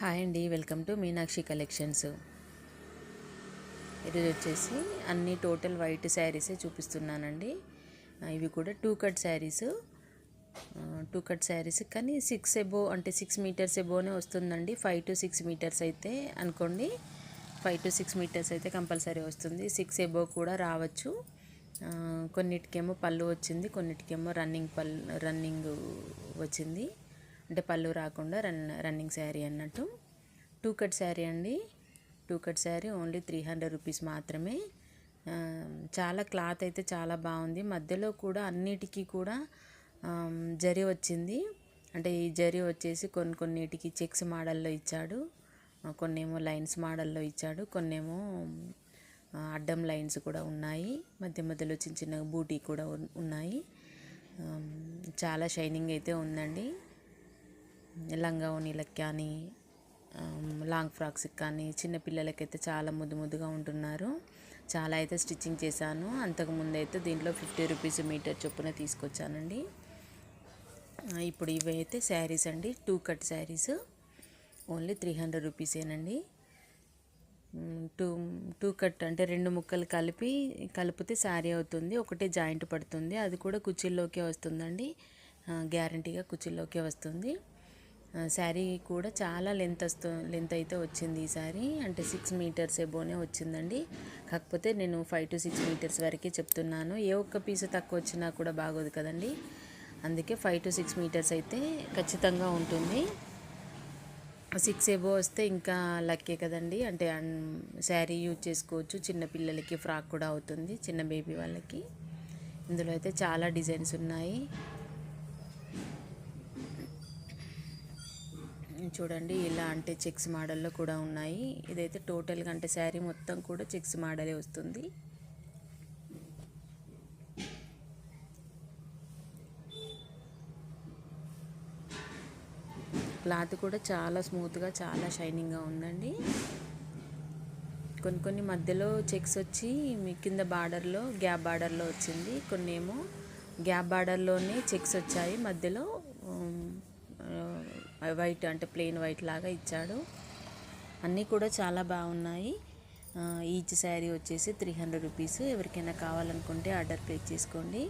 Hi అండి, welcome to Meenakshi collections. ఈరోజు వచ్చేసి అన్ని టోటల్ వైట్ శారీసే చూపిస్తున్నానండి. ఇవి కూడా టూ కట్ శారీస్ కానీ 6 ఎబో అంటే 6 మీటర్స్ ఎబోనే వస్తుందండి. 5 to 6 మీటర్స్ అయితే అనుకోండి, 5 to 6 మీటర్స్ అయితే కంపల్సరీ వస్తుంది. 6 ఎబో కూడా రావచ్చు. కొన్నిటికేమో పళ్ళు వచ్చింది, కొన్నిటికేమో రన్నింగ్ వచ్చింది. అంటే పళ్ళు రాకుండా రన్నింగ్ శారీ అన్నట్టు. టూ కట్ శారీ అండి. Two cut sari only 300 rupees మాత్రమే. చాలా క్లాత్ అయితే చాలా బాగుంది. మధ్యలో కూడా అన్నిటికీ కూడా జరీ వచ్చింది. అంటే ఈ జరీ వచ్చేసి కొన్నిటికి చెక్స్ మోడల్లో ఇచ్చాడు, కొన్నేమో లైన్స్ మోడల్లో ఇచ్చాడు, కొన్నేమో అడ్డం లైన్స్ కూడా ఉన్నాయి. మధ్యలో చిన్న చిన్న బూటీ కూడా ఉన్నాయి. చాలా షైనింగ్ అయితే ఉందండి. లంగా ఓణీలకు కానీ లాంగ్ ఫ్రాక్స్కి కానీ చిన్నపిల్లలకైతే చాలా ముద్దుగా ఉంటున్నారు. చాలా అయితే స్టిచ్చింగ్ చేశాను. అంతకుముందు అయితే దీంట్లో 50 రూపీస్ మీటర్ చొప్పున తీసుకొచ్చానండి. ఇప్పుడు ఇవి అయితే శారీస్ అండి, టూ కట్ శారీస్ ఓన్లీ 300 రూపీసేనండి. టూ కట్ అంటే 2 ముక్కలు కలిపితే శారీ అవుతుంది. ఒకటే జాయింట్ పడుతుంది, అది కూడా కుచ్చిల్లోకే వస్తుందండి. గ్యారంటీగా కుచ్చిల్లోకే వస్తుంది. శారీ కూడా చాలా లెంత్ అయితే వచ్చింది ఈ శారీ. అంటే 6 మీటర్స్ ఎబోనే వచ్చిందండి. కాకపోతే నేను 5 to 6 మీటర్స్ వరకే చెప్తున్నాను. ఏ ఒక్క పీసు తక్కువ వచ్చినా కూడా బాగోదు కదండి. అందుకే 5 to 6 మీటర్స్ అయితే ఖచ్చితంగా ఉంటుంది. 6 ఎబో వస్తే ఇంకా లక్కే కదండి. అంటే శారీ యూజ్ చేసుకోవచ్చు, చిన్నపిల్లలకి ఫ్రాక్ కూడా అవుతుంది, చిన్న బేబీ వాళ్ళకి. ఇందులో అయితే చాలా డిజైన్స్ ఉన్నాయి. చూడండి, ఇలా అంటే చెక్స్ మోడల్లో కూడా ఉన్నాయి. ఇదైతే టోటల్గా అంటే శారీ మొత్తం కూడా చెక్స్ మోడలే వస్తుంది. క్లాత్ కూడా చాలా స్మూత్గా, చాలా షైనింగ్గా ఉందండి. కొన్ని మధ్యలో చెక్స్ వచ్చి మీ కింద బార్డర్లో గ్యాప్ బార్డర్లో వచ్చింది, కొన్ని ఏమో గ్యాప్ బార్డర్లోనే చెక్స్ వచ్చాయి. మధ్యలో వైట్ అంటే ప్లెయిన్ వైట్ లాగా ఇచ్చాడు. అన్నీ కూడా చాలా బాగున్నాయి. ఈచ్ శారీ వచ్చేసి 300 రూపీస్. ఎవరికైనా కావాలనుకుంటే ఆర్డర్ ప్లేస్ చేసుకోండి.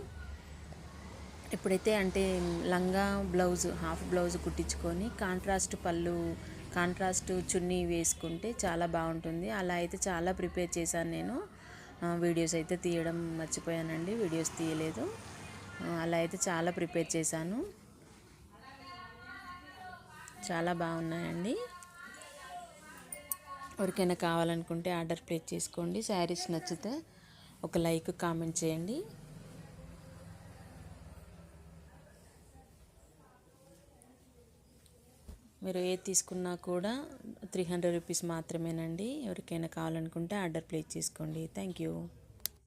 ఇప్పుడైతే అంటే లంగా బ్లౌజ్, హాఫ్ బ్లౌజ్ కుట్టించుకొని కాంట్రాస్ట్ చున్నీ వేసుకుంటే చాలా బాగుంటుంది. అలా అయితే చాలా ప్రిపేర్ చేశాను నేను. వీడియోస్ అయితే తీయడం మర్చిపోయానండి, వీడియోస్ తీయలేదు. అలా అయితే చాలా ప్రిపేర్ చేశాను. చాలా బాగున్నాయండి. ఎవరికైనా కావాలనుకుంటే ఆర్డర్ ప్లేస్ చేసుకోండి. శారీస్ నచ్చితే ఒక లైక్, కామెంట్ చేయండి. మీరు ఏది తీసుకున్నా కూడా 300 రూపీస్ మాత్రమేనండి. ఎవరికైనా కావాలనుకుంటే ఆర్డర్ ప్లేస్ చేసుకోండి. Thank you.